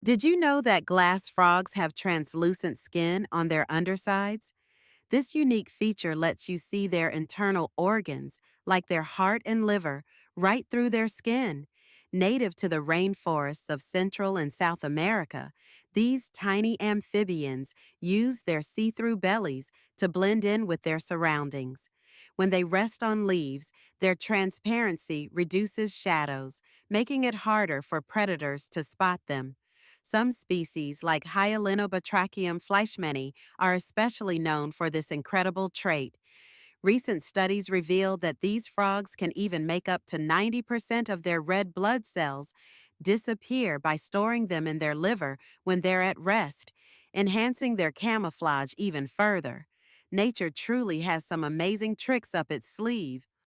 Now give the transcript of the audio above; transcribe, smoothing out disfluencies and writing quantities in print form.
Did you know that glass frogs have translucent skin on their undersides? This unique feature lets you see their internal organs, like their heart and liver, right through their skin. Native to the rainforests of Central and South America, these tiny amphibians use their see-through bellies to blend in with their surroundings. When they rest on leaves, their transparency reduces shadows, making it harder for predators to spot them. Some species, like Hyalinobatrachium fleischmanni, are especially known for this incredible trait. Recent studies reveal that these frogs can even make up to 90% of their red blood cells disappear by storing them in their liver when they're at rest, enhancing their camouflage even further. Nature truly has some amazing tricks up its sleeve.